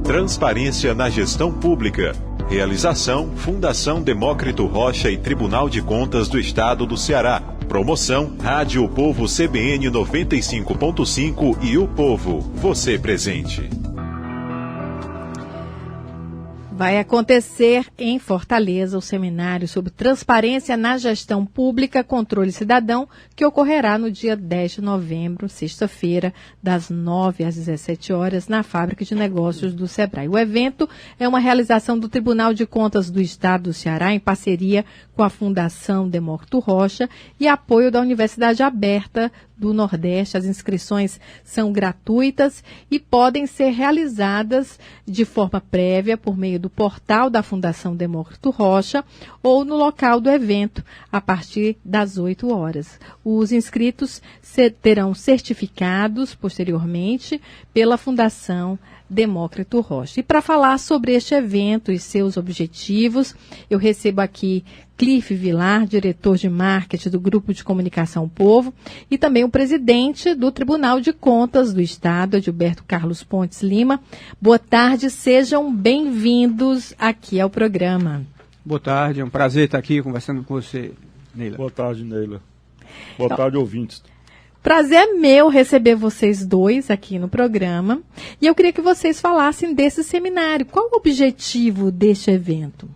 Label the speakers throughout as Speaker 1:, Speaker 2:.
Speaker 1: Transparência na gestão pública. Realização: Fundação Demócrito Rocha e Tribunal de Contas do Estado do Ceará. Promoção: Rádio Povo CBN 95.5 e O Povo. Você presente.
Speaker 2: Vai acontecer em Fortaleza o seminário sobre transparência na gestão pública, controle cidadão, que ocorrerá no dia 10 de novembro, sexta-feira, das 9 às 17 horas, na Fábrica de Negócios do Sebrae. O evento é uma realização do Tribunal de Contas do Estado do Ceará, em parceria com a Fundação Demócrito Rocha e apoio da Universidade Aberta do Nordeste. As inscrições são gratuitas e podem ser realizadas de forma prévia por meio do portal da Fundação Demócrito Rocha ou no local do evento, a partir das 8 horas. Os inscritos terão certificados posteriormente pela Fundação Demócrito Rocha. E para falar sobre este evento e seus objetivos, eu recebo aqui Cliff Vilar, diretor de marketing do Grupo de Comunicação Povo, e também o presidente do Tribunal de Contas do Estado, Edilberto Carlos Pontes Lima. Boa tarde, sejam bem-vindos aqui ao programa.
Speaker 3: Boa tarde, é um prazer estar aqui conversando com você, Neila.
Speaker 4: Boa tarde, Neila. Boa tarde, ouvintes.
Speaker 2: Prazer é meu receber vocês dois aqui no programa. E eu queria que vocês falassem desse seminário. Qual o objetivo deste evento?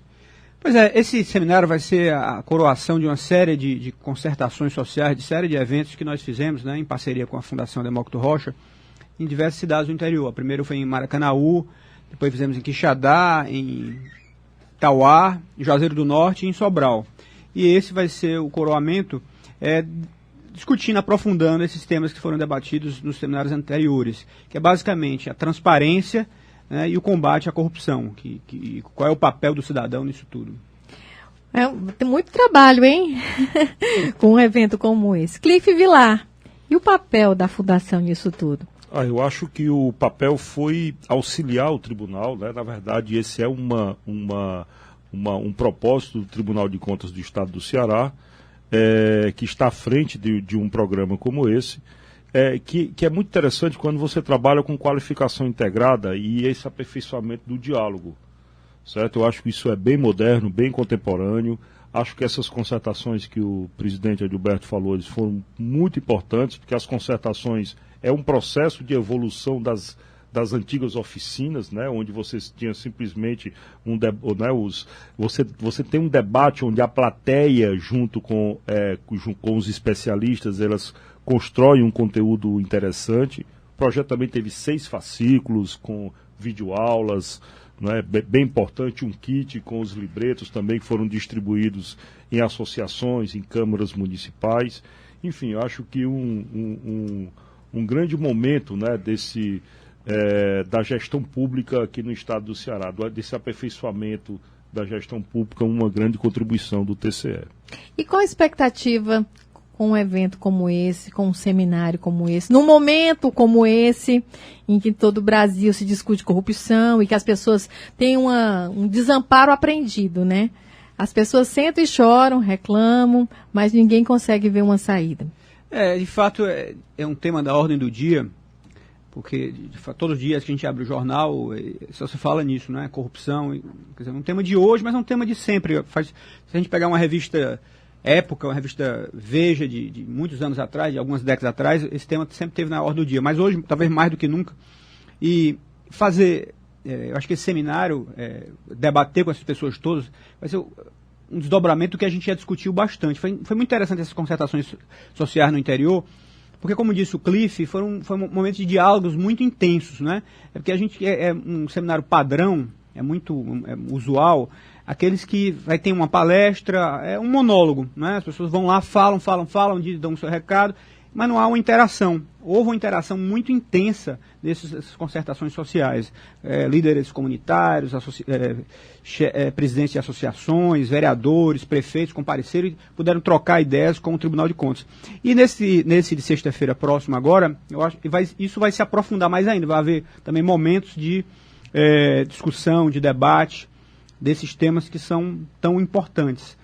Speaker 3: Pois é, esse seminário vai ser a coroação de uma série de concertações sociais, de série de eventos que nós fizemos, né, em parceria com a Fundação Demócrito Rocha, em diversas cidades do interior. A primeira foi em Maracanaú, depois fizemos em Quixadá, em Tauá, em Juazeiro do Norte e em Sobral. E esse vai ser o coroamento discutindo, aprofundando esses temas que foram debatidos nos seminários anteriores, que é basicamente a transparência, né, e o combate à corrupção. Qual é o papel do cidadão nisso tudo?
Speaker 2: Tem muito trabalho, hein? Com um evento como esse. Cliff Vilar, e o papel da Fundação nisso tudo?
Speaker 4: Eu acho que o papel foi auxiliar o tribunal, né? Na verdade, esse é um propósito do Tribunal de Contas do Estado do Ceará, que está à frente de um programa como esse, que é muito interessante quando você trabalha com qualificação integrada e esse aperfeiçoamento do diálogo, certo? Eu acho que isso é bem moderno, bem contemporâneo. Acho que essas concertações que o presidente Edilberto falou, eles foram muito importantes, porque as concertações é um processo de evolução das antigas oficinas, né, onde você tinha simplesmente você tem um debate onde a plateia, junto com os especialistas, elas constroem um conteúdo interessante. O projeto também teve 6 fascículos com videoaulas, né, bem importante, um kit com os libretos também que foram distribuídos em associações, em câmaras municipais. Enfim, eu acho que um grande momento, né, da gestão pública aqui no estado do Ceará, desse aperfeiçoamento da gestão pública, uma grande contribuição do TCE.
Speaker 2: E qual a expectativa com um evento como esse, com um seminário como esse, num momento como esse, em que todo o Brasil se discute corrupção e que as pessoas têm um desamparo aprendido, né? As pessoas sentam e choram, reclamam, mas ninguém consegue ver uma saída.
Speaker 3: De fato, é um tema da ordem do dia, porque todos os dias que a gente abre o jornal, só se fala nisso, né? Corrupção, quer dizer, é um tema de hoje, mas é um tema de sempre. Se a gente pegar uma revista Época, uma revista Veja de muitos anos atrás, de algumas décadas atrás, esse tema sempre esteve na ordem do dia, mas hoje, talvez mais do que nunca. E eu acho que esse seminário, debater com essas pessoas todas, vai ser um desdobramento que a gente já discutiu bastante. Foi muito interessante essas concertações sociais no interior, porque, como disse o Cliff, foi um momento de diálogos muito intensos, né? Porque a gente é um seminário padrão, é muito usual, aqueles que vai ter uma palestra, um monólogo, né? As pessoas vão lá, falam, dão o seu recado, mas não há uma interação. Houve uma interação muito intensa nessas concertações sociais. Líderes comunitários, presidentes de associações, vereadores, prefeitos compareceram e puderam trocar ideias com o Tribunal de Contas. E nesse de sexta-feira próxima agora, eu acho que isso vai se aprofundar mais ainda. Vai haver também momentos de discussão, de debate desses temas que são tão importantes.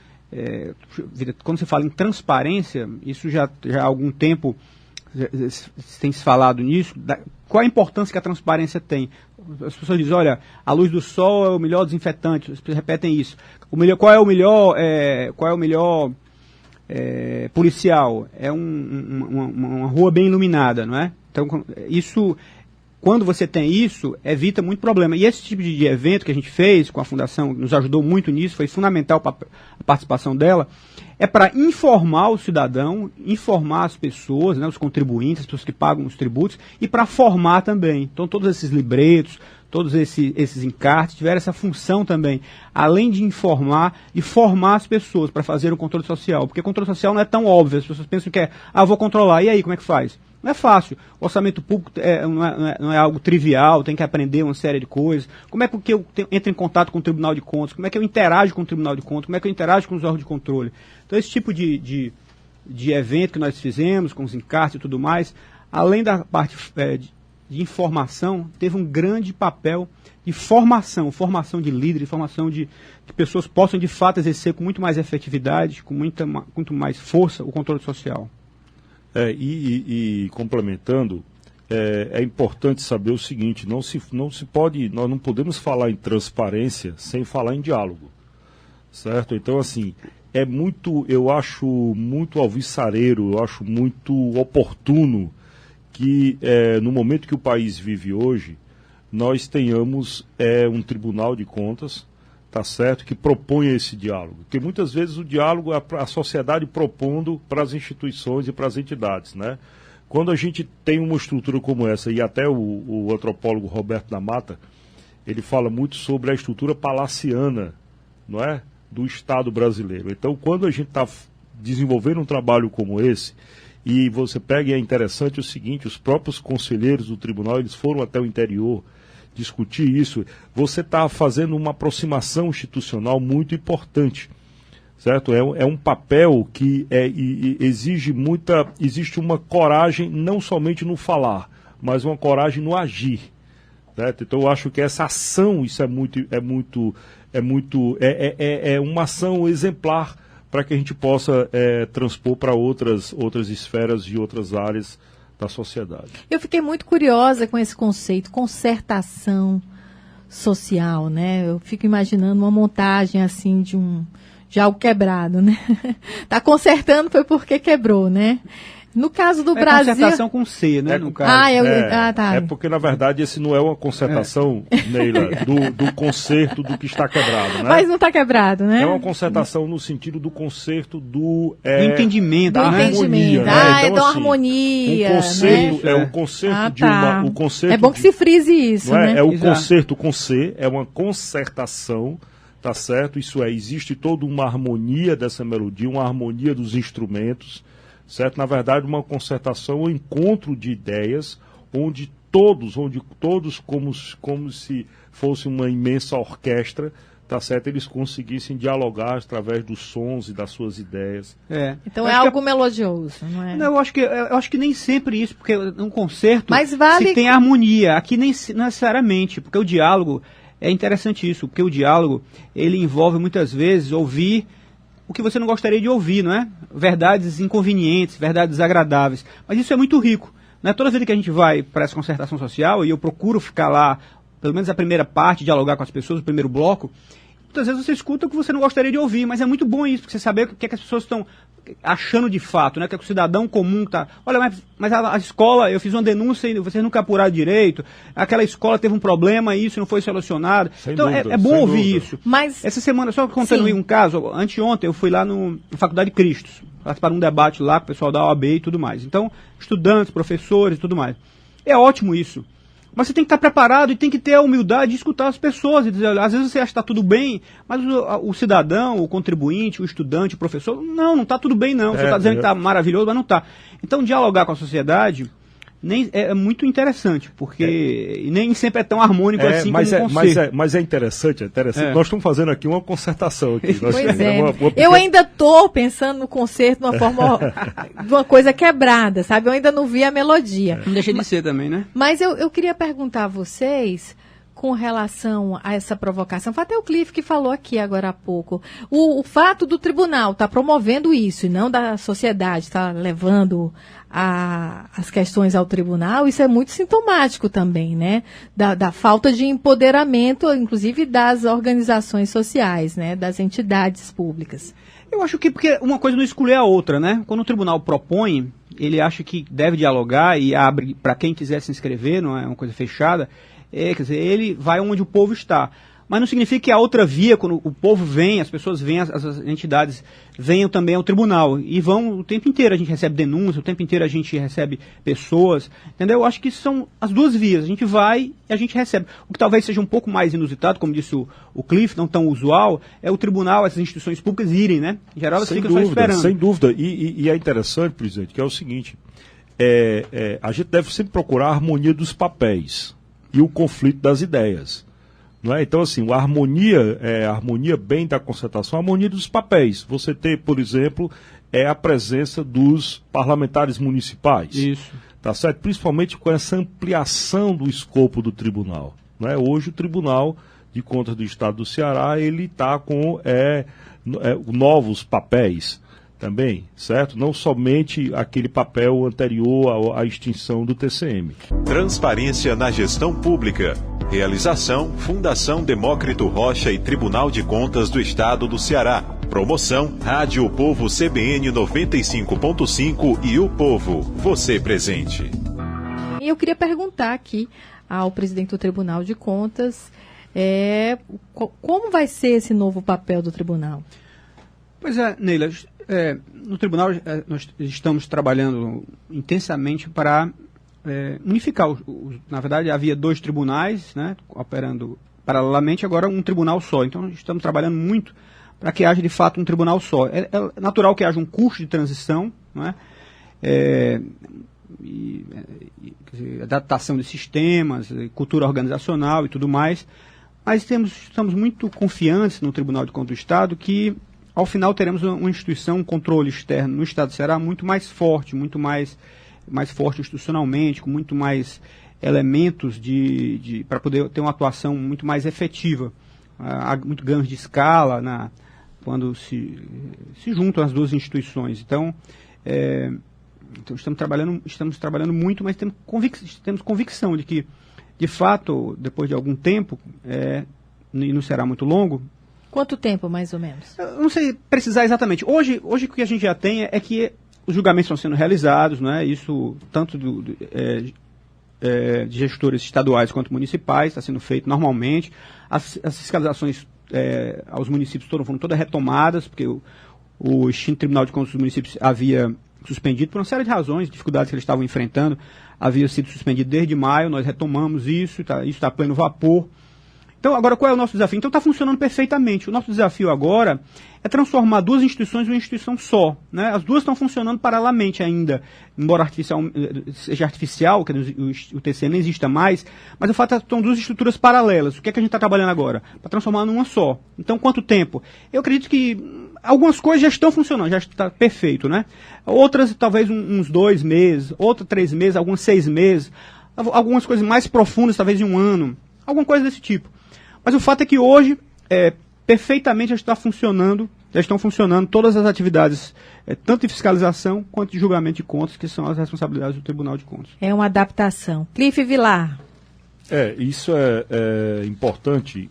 Speaker 3: Quando você fala em transparência, isso já há algum tempo tem se falado nisso, qual a importância que a transparência tem. As pessoas dizem, olha, a luz do sol é o melhor desinfetante, as pessoas repetem isso. Qual é o melhor policial? É uma rua bem iluminada, não é? Então, quando você tem isso, evita muito problema. E esse tipo de evento que a gente fez com a Fundação, nos ajudou muito nisso, foi fundamental para a participação dela, é para informar o cidadão, informar as pessoas, né, os contribuintes, as pessoas que pagam os tributos, e para formar também. Então, todos esses libretos, todos esses encartes tiveram essa função também, além de informar, e formar as pessoas para fazer o controle social. Porque o controle social não é tão óbvio, as pessoas pensam que vou controlar, e aí, como é que faz? Não é fácil. O orçamento público não é algo trivial, tem que aprender uma série de coisas. Como é que eu entro em contato com o Tribunal de Contas? Como é que eu interajo com o Tribunal de Contas? Como é que eu interajo com os órgãos de controle? Então, esse tipo de evento que nós fizemos, com os encartes e tudo mais, além da parte de informação, teve um grande papel de formação de líderes, formação de pessoas que possam, de fato, exercer com muito mais efetividade, com muito mais força, o controle social.
Speaker 4: E complementando, é importante saber o seguinte, nós não podemos falar em transparência sem falar em diálogo, certo? Então, assim, eu acho muito alvissareiro, eu acho muito oportuno que no momento que o país vive hoje, nós tenhamos um Tribunal de Contas, tá certo, que propõe esse diálogo. Porque muitas vezes o diálogo é a sociedade propondo para as instituições e para as entidades, né? Quando a gente tem uma estrutura como essa, e até o antropólogo Roberto da Mata, ele fala muito sobre a estrutura palaciana, não é? Do Estado brasileiro. Então, quando a gente está desenvolvendo um trabalho como esse, e você pega, e é interessante o seguinte, os próprios conselheiros do tribunal, eles foram até o interior discutir isso, você está fazendo uma aproximação institucional muito importante, certo? É um papel que existe uma coragem não somente no falar, mas uma coragem no agir, certo? Então eu acho que essa ação, isso é uma ação exemplar para que a gente possa transpor para outras esferas e outras áreas da sociedade.
Speaker 2: Eu fiquei muito curiosa com esse conceito, concertação social, né? Eu fico imaginando uma montagem assim de algo quebrado, né? Tá consertando foi porque quebrou, né? No caso do Brasil...
Speaker 3: concertação com C, né? No caso.
Speaker 2: Tá.
Speaker 4: É porque, na verdade, esse não é uma concertação, Neila, do conserto do que está quebrado, né?
Speaker 2: Mas não está quebrado, né?
Speaker 4: É uma concertação no sentido do conserto do
Speaker 3: entendimento.
Speaker 2: Do entendimento.
Speaker 4: Né? Então,
Speaker 2: da harmonia.
Speaker 4: Um concerto,
Speaker 2: né?
Speaker 4: O concerto de
Speaker 2: tá.
Speaker 4: o concerto
Speaker 2: é bom que se frise isso, né?
Speaker 4: É o concerto com C, é uma concertação, tá certo? Isso existe toda uma harmonia dessa melodia, uma harmonia dos instrumentos, certo? Na verdade, uma concertação, um encontro de ideias, onde todos como se fosse uma imensa orquestra, tá certo? Eles conseguissem dialogar através dos sons e das suas ideias.
Speaker 2: Então é algo melodioso, não é?
Speaker 3: Não, eu acho que nem sempre isso, porque num concerto
Speaker 2: se
Speaker 3: tem harmonia, aqui nem necessariamente, porque o diálogo, é interessante isso, porque o diálogo, ele envolve muitas vezes ouvir o que você não gostaria de ouvir, não é? Verdades inconvenientes, verdades desagradáveis. Mas isso é muito rico. Não é toda vez que a gente vai para essa concertação social, e eu procuro ficar lá, pelo menos a primeira parte, dialogar com as pessoas, o primeiro bloco, muitas vezes você escuta o que você não gostaria de ouvir, mas é muito bom isso, porque você saber o que é que as pessoas estão achando de fato, né? O que é que o cidadão comum está... Olha, mas a escola, eu fiz uma denúncia e vocês nunca apuraram direito, aquela escola teve um problema e isso não foi solucionado. Então é bom ouvir isso.
Speaker 2: Mas...
Speaker 3: Essa semana, só contando um caso, anteontem eu fui lá na Faculdade de Cristo, participar de um debate lá com o pessoal da OAB e tudo mais. Então, estudantes, professores e tudo mais. É ótimo isso. Mas você tem que estar preparado e tem que ter a humildade de escutar as pessoas e dizer, olha, às vezes você acha que está tudo bem, mas o cidadão, o contribuinte, o estudante, o professor, não está tudo bem não. Você está dizendo que está maravilhoso, mas não está. Então, dialogar com a sociedade é muito interessante, porque nem sempre é tão harmônico assim como um concerto.
Speaker 4: Mas é interessante. Nós estamos fazendo aqui uma concertação. Aqui.
Speaker 2: Pois Eu ainda estou pensando no concerto de uma forma, de uma coisa quebrada, sabe? Eu ainda não vi a melodia.
Speaker 3: Não deixa de ser também, né?
Speaker 2: Mas eu queria perguntar a vocês, com relação a essa provocação, foi até o Cliff que falou aqui agora há pouco, o fato do tribunal estar promovendo isso e não da sociedade estar levando as questões ao tribunal, isso é muito sintomático também, né? Da falta de empoderamento, inclusive das organizações sociais, né? Das entidades públicas.
Speaker 3: Eu acho que porque uma coisa não exclui a outra, né? Quando o tribunal propõe, ele acha que deve dialogar e abre para quem quiser se inscrever, não é uma coisa fechada, quer dizer, ele vai onde o povo está. Mas não significa que a outra via, quando o povo vem, as pessoas vêm, as entidades venham também ao tribunal. E vão o tempo inteiro, a gente recebe denúncias, o tempo inteiro a gente recebe pessoas, entendeu? Eu acho que são as duas vias, a gente vai e a gente recebe. O que talvez seja um pouco mais inusitado, como disse o Cliff, não tão usual, é o tribunal, essas instituições públicas irem, né? Em geral elas ficam só esperando.
Speaker 4: Sem dúvida, e é interessante, presidente, que é o seguinte, a gente deve sempre procurar a harmonia dos papéis e o conflito das ideias. Não é? Então, assim, a harmonia bem da concertação, a harmonia dos papéis. Você ter, por exemplo, a presença dos parlamentares municipais.
Speaker 3: Isso.
Speaker 4: Tá certo? Principalmente com essa ampliação do escopo do tribunal. Não é? Hoje o Tribunal de Contas do Estado do Ceará, ele está com novos papéis também, certo? Não somente aquele papel anterior à extinção do TCM.
Speaker 1: Transparência na gestão pública. Realização, Fundação Demócrito Rocha e Tribunal de Contas do Estado do Ceará. Promoção, Rádio Povo CBN 95.5 e o Povo, você presente.
Speaker 2: Eu queria perguntar aqui ao presidente do Tribunal de Contas, como vai ser esse novo papel do tribunal?
Speaker 3: Pois é, Neila, no tribunal nós estamos trabalhando intensamente para unificar. Na verdade, havia 2 tribunais, né, operando paralelamente, agora um tribunal só. Então, estamos trabalhando muito para que haja, de fato, um tribunal só. É natural que haja um custo de transição, né, adaptação de sistemas, cultura organizacional e tudo mais, mas estamos muito confiantes no Tribunal de Contas do Estado que, ao final, teremos uma instituição, um controle externo no Estado do Ceará muito mais forte, muito mais forte institucionalmente, com muito mais elementos para poder ter uma atuação muito mais efetiva. Há muito ganhos de escala quando se juntam as duas instituições. Então estamos trabalhando muito, mas temos convicção de que, de fato, depois de algum tempo, e não será muito longo.
Speaker 2: Quanto tempo, mais ou menos?
Speaker 3: Eu não sei precisar exatamente. Hoje o que a gente já tem é que os julgamentos estão sendo realizados, né? Isso tanto de gestores estaduais quanto municipais, está sendo feito normalmente. As fiscalizações aos municípios foram todas retomadas, porque o extinto Tribunal de Contas dos Municípios havia suspendido por uma série de razões, dificuldades que eles estavam enfrentando, havia sido suspendido desde maio, nós retomamos isso está a pleno vapor. Então, agora, qual é o nosso desafio? Então, está funcionando perfeitamente. O nosso desafio agora é transformar 2 instituições em uma instituição só, né? As duas estão funcionando paralelamente ainda, embora seja artificial, que o TCM não exista mais, mas o fato é que são 2 estruturas paralelas. O que é que a gente está trabalhando agora? Para transformar numa só. Então, quanto tempo? Eu acredito que algumas coisas já estão funcionando, já está perfeito, né? Outras, talvez uns 2 meses, outras 3 meses, algumas 6 meses, algumas coisas mais profundas, talvez em 1 ano, alguma coisa desse tipo. Mas o fato é que hoje, perfeitamente já estão funcionando todas as atividades, tanto de fiscalização quanto de julgamento de contas, que são as responsabilidades do Tribunal de Contas.
Speaker 2: É uma adaptação. Cliff Vilar.
Speaker 4: Isso é importante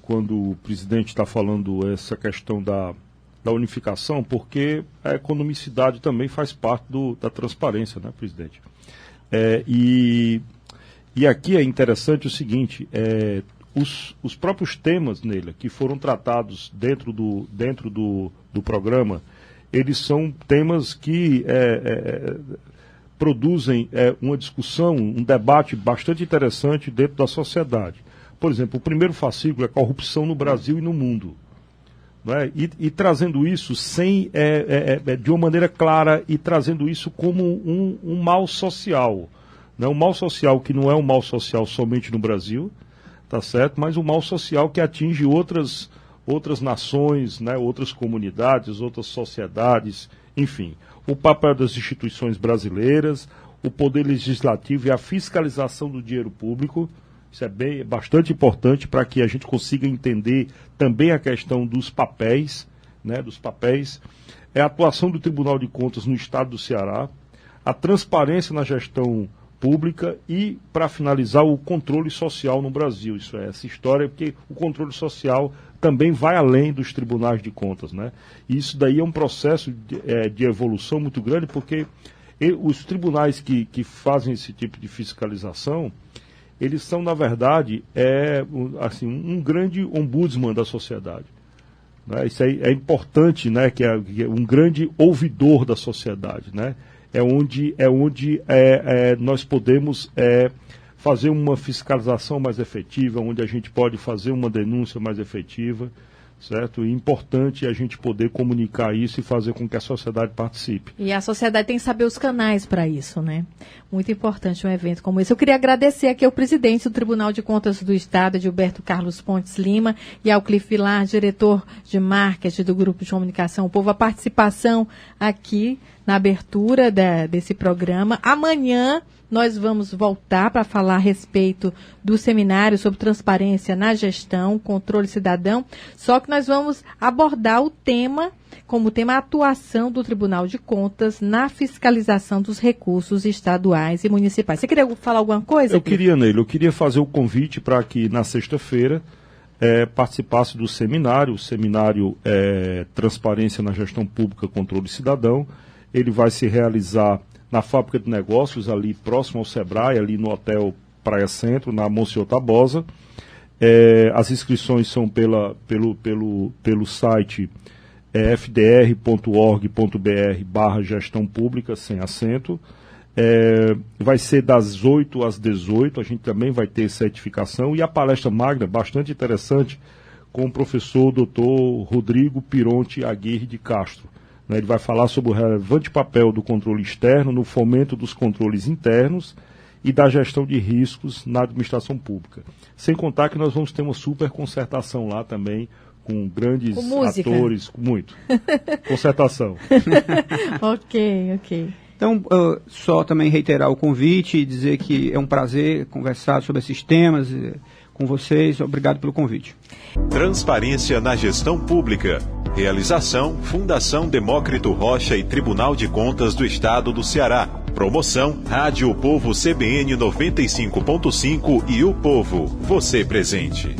Speaker 4: quando o presidente está falando essa questão da unificação, porque a economicidade também faz parte da transparência, né, presidente? E aqui é interessante o seguinte, os próprios temas, Neila, que foram tratados dentro do programa, eles são temas que produzem uma discussão, um debate bastante interessante dentro da sociedade. Por exemplo, o primeiro fascículo é corrupção no Brasil e no mundo. Não é? E trazendo isso de uma maneira clara e trazendo isso como um mal social. Né? Um mal social que não é um mal social somente no Brasil, tá certo? Mas um mal social que atinge outras nações, né? Outras comunidades, outras sociedades, enfim. O papel das instituições brasileiras, o poder legislativo e a fiscalização do dinheiro público, Isso é bastante importante para que a gente consiga entender também a questão dos papéis, né, a atuação do Tribunal de Contas no Estado do Ceará, a transparência na gestão pública e, para finalizar, o controle social no Brasil. Isso é essa história, porque o controle social também vai além dos tribunais de contas, né? E isso daí é um processo de evolução muito grande, porque os tribunais que fazem esse tipo de fiscalização, eles são, na verdade, um grande ombudsman da sociedade. Né? Isso aí é importante, né? Que é um grande ouvidor da sociedade, né? É onde nós podemos fazer uma fiscalização mais efetiva, onde a gente pode fazer uma denúncia mais efetiva, certo? E é importante a gente poder comunicar isso e fazer com que a sociedade participe.
Speaker 2: E a sociedade tem que saber os canais para isso, né? Muito importante um evento como esse. Eu queria agradecer aqui ao presidente do Tribunal de Contas do Estado, Gilberto Carlos Pontes Lima, e ao Cliff Vilar, diretor de marketing do Grupo de Comunicação O Povo, a participação aqui na abertura desse programa. Amanhã nós vamos voltar para falar a respeito do seminário sobre transparência na gestão, controle cidadão, só que nós vamos abordar o tema, como tema a atuação do Tribunal de Contas na fiscalização dos recursos estaduais e municipais. Você queria falar alguma coisa?
Speaker 4: Eu queria fazer o convite para que na sexta-feira participasse do seminário, Transparência na Gestão Pública, Controle Cidadão. Ele vai se realizar na Fábrica de Negócios, ali próximo ao Sebrae, ali no Hotel Praia Centro, na Monsenhor Tabosa. As inscrições são pelo site fdr.org.br/gestão pública, sem acento. Vai ser das 8 às 18, a gente também vai ter certificação. E a palestra magna, bastante interessante, com o professor Dr. Rodrigo Pironte Aguirre de Castro. Ele vai falar sobre o relevante papel do controle externo no fomento dos controles internos e da gestão de riscos na administração pública. Sem contar que nós vamos ter uma super concertação lá também, com grandes atores, com muito. Concertação.
Speaker 2: Ok.
Speaker 3: Então, só também reiterar o convite e dizer que é um prazer conversar sobre esses temas com vocês. Obrigado pelo convite.
Speaker 1: Transparência na gestão pública. Realização, Fundação Demócrito Rocha e Tribunal de Contas do Estado do Ceará. Promoção, Rádio Povo CBN 95.5 e O Povo, você presente.